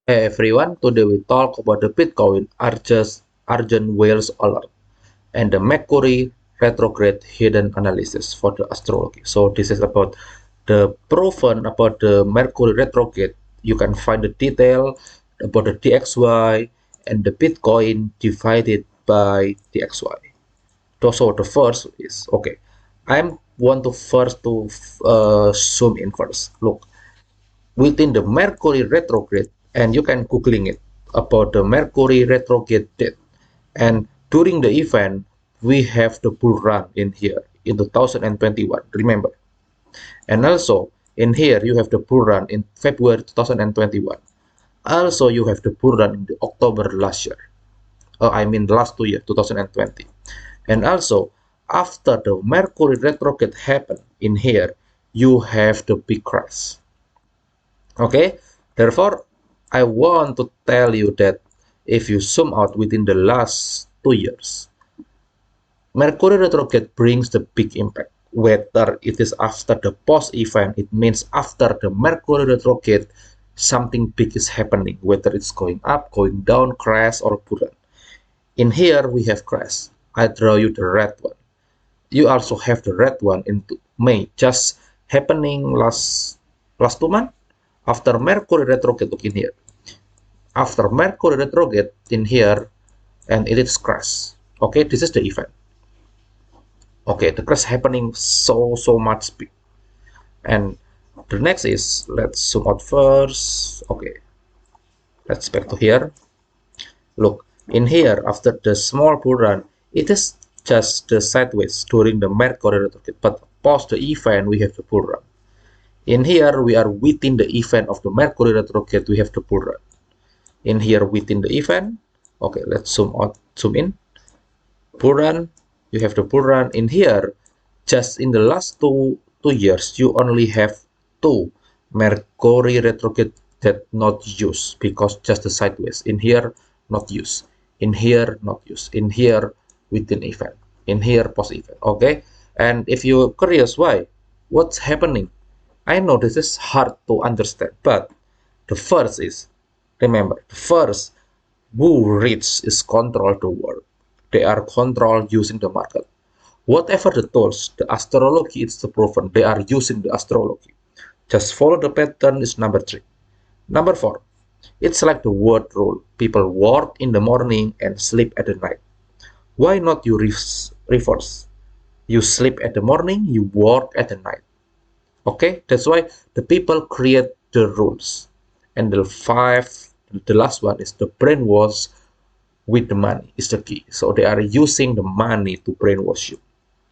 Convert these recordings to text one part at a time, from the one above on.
Hey everyone, today we talk about the Bitcoin Argent Whales Alert and the Mercury Retrograde Hidden Analysis for the astrology. So this is about the proven about the Mercury Retrograde. You can find the detail about the DXY and the Bitcoin divided by DXY. So the first is okay. I want to first to zoom in first. Look, within the Mercury retrograde, and you can googling it about the Mercury retrograde date. And during the event, we have the bull run in here in 2021. Remember, and also in here you have the bull run in February 2021. Also, you have the bull run in the October last year. I mean last 2 years, 2020. And also, after the Mercury retrograde happened in here, you have the big crash. Okay, therefore, I want to tell you that if you zoom out within the last 2 years, Mercury retrograde brings the big impact. Whether it is after the post event, it means after the Mercury retrograde, something big is happening, whether it's going up, going down, crash, or bull. In here, we have crash. I draw you the red one. You also have the red one in May, just happening last 2 months after Mercury retrograde. Look in here. After Mercury retrograde in here, and it is crash. Okay, this is the event. Okay, the crash happening so much big. And the next is, let's zoom out first. Okay, let's back to here. Look, in here, after the small bull run, it is just the sideways during the Mercury retrograde, but post the event, we have the bull run. In here, we are within the event of the Mercury retrograde, we have the bull run. In here, within the event, okay, let's zoom out, zoom in. Bull run, you have the bull run. In here, just in the last two years, you only have two Mercury retrograde that not used because just the sideways. In here, not used. In here, not used. In here, within event. In here, post event. Okay. And if you're curious why, what's happening? I know this is hard to understand, but the first is, remember, the first who rich is control the world. They are controlled using the market. Whatever the tools, the astrology is the proven. They are using the astrology. Just follow the pattern is number 3. Number 4, it's like the word rule. People work in the morning and sleep at the night. Why not you reverse? You sleep at the morning, you work at the night. Okay, that's why the people create the rules. And the last one is the brainwash with the money is the key. So they are using the money to brainwash you.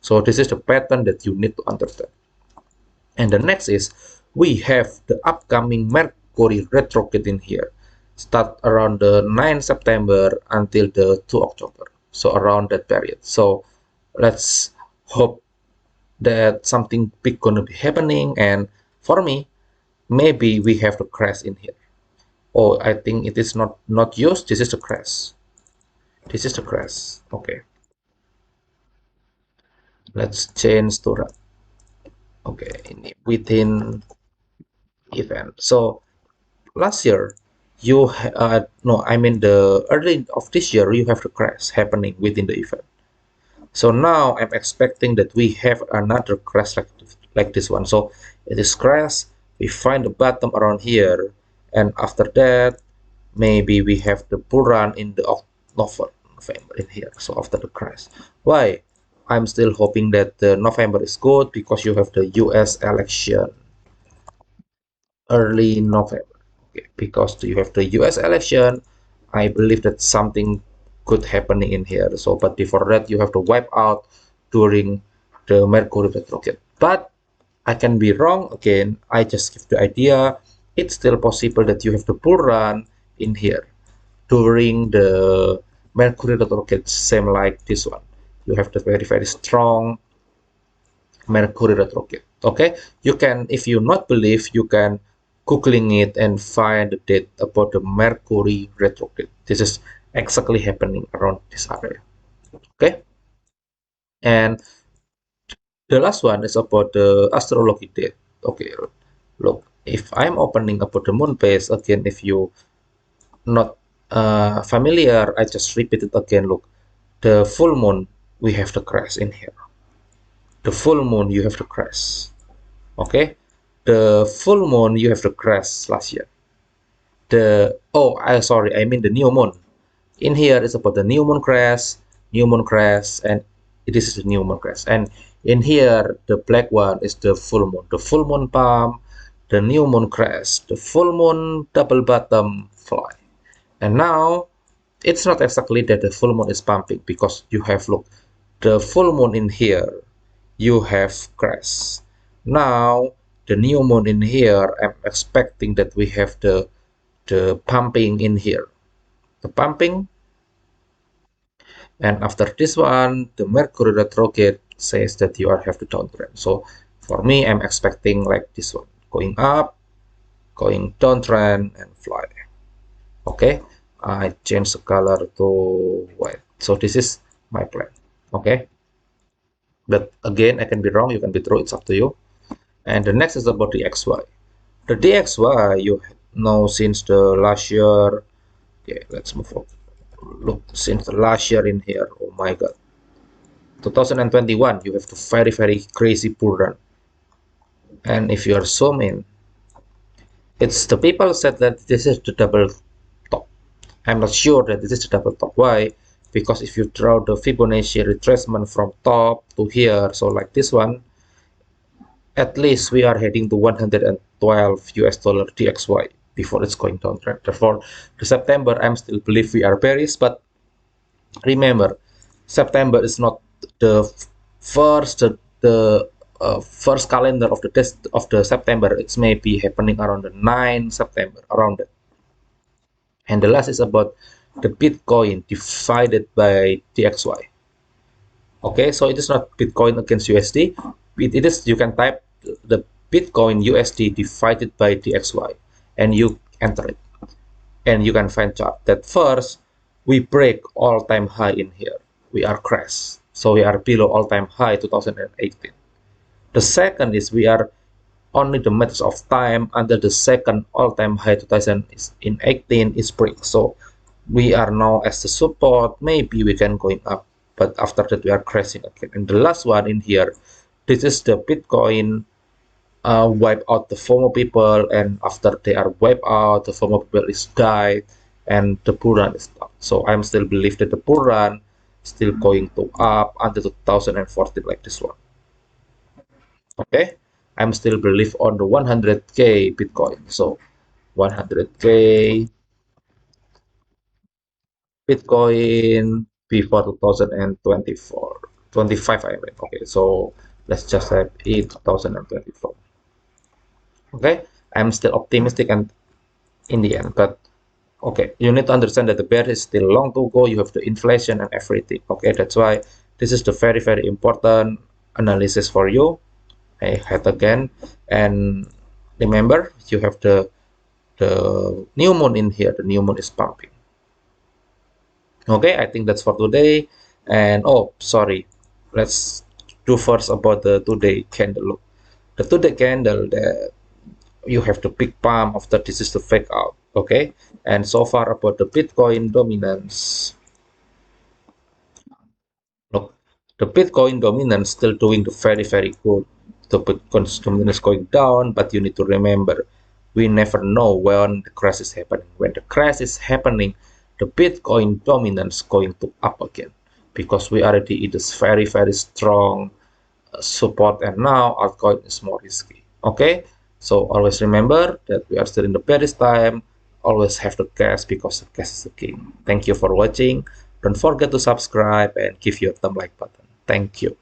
So this is the pattern that you need to understand. And the next is we have the upcoming Mercury retrograde in here. Start around the 9 September until the 2 October. So around that period. So let's hope that something big gonna be happening. And for me, maybe we have the crash in here. Oh, I think it is not used. This is the crash. This is the crash. Okay, let's change to run. Okay, within event. So last year, no, I mean the early of this year, you have the crash happening within the event. So now I'm expecting that we have another crash like this one. So it is crash. We find the bottom around here, and after that, maybe we have the bull run in the November in here. So after the crash, why? I'm still hoping that the November is good because you have the U.S. election early November. Okay, because you have the U.S. election, I believe that something could happening in here. So, but before that, you have to wipe out during the Mercury retrograde. But I can be wrong again. I just give the idea. It's still possible that you have the bull run in here during the Mercury retrograde, same like this one. You have the very strong Mercury retrograde. Okay, you can, if you not believe, you can googling it and find the date about the Mercury retrograde. This is exactly happening around this area. Okay, and the last one is about the astrology date. Okay, look, if I'm opening about the moon base again, if you not familiar, I just repeat it again. Look, the full moon, we have the crash in here. The full moon, you have the crash. Okay, the full moon, you have the crash last year. I sorry, I mean the new moon. In here is about the new moon crash, and this is the new moon crash. And in here, the black one is the full moon. The full moon palm, the new moon crash, the full moon double bottom fly. And now it's not exactly that the full moon is pumping, because you have, look, the full moon in here, you have crash. Now the new moon in here, I'm expecting that we have the pumping in here, the pumping. And after this one, the Mercury retrograde says that you are have the downtrend. So for me, I'm expecting like this one, going up, going downtrend, and fly. Okay, I change the color to white. So this is my plan. Okay, but again, I can be wrong, you can be true, it's up to you. And the next is about the XY. The DXY, you know, since the last year. Okay, let's move on. Look, since the last year in here, oh my god, 2021, you have the very, very crazy bull run. And if you are zoom in, it's the people said that this is the double top. I'm not sure that this is the double top. Why? Because if you draw the Fibonacci retracement from top to here, so like this one, at least we are heading to 112 US dollar DXY before it's going down. Right? Therefore, the September, I'm still believe we are bearish, but remember, September is not the first first calendar of the test of the September. It's maybe happening around the 9 September, around it. And the last is about the Bitcoin divided by DXY. Okay, so it is not Bitcoin against USD. It is, you can type the Bitcoin USD divided by DXY, and you enter it, and you can find chart that first we break all-time high in here. We are crash, so we are below all-time high 2018. The second is we are only the matters of time until the second all-time high 2018 is break. So we are now as the support, maybe we can going up, but after that we are crashing again. And the last one in here, this is the Bitcoin wipe out the FOMO people, and after they are wiped out, the FOMO people is died, and the bull run is down. So I'm still believe that the bull run still going to up until 2014 like this one. Okay, I'm still believe on the 100k Bitcoin. So 100k Bitcoin before 2024, 25 I mean. Okay, so let's just have it 2024. Okay, I'm still optimistic and in the end, but okay, you need to understand that the bear is still long to go. You have the inflation and everything. Okay, that's why this is the very, very important analysis for you. I had again, and remember, you have the new moon in here. The new moon is pumping. Okay, I think that's for today. And oh, sorry, let's do first about the today candle. Look, the today candle that you have the big pump after this is the fake out. Okay, and so far about the Bitcoin dominance. Look, the Bitcoin dominance still doing the very, very good. The Bitcoin dominance going down, but you need to remember, we never know when the crash is happening. When the crash is happening, the Bitcoin dominance going to up again, because we already it is very, very strong support, and now altcoin is more risky. Okay, so always remember that we are still in the bearish time. Always have the cash, because the cash is the king. Thank you for watching. Don't forget to subscribe and give your thumb like button. Thank you.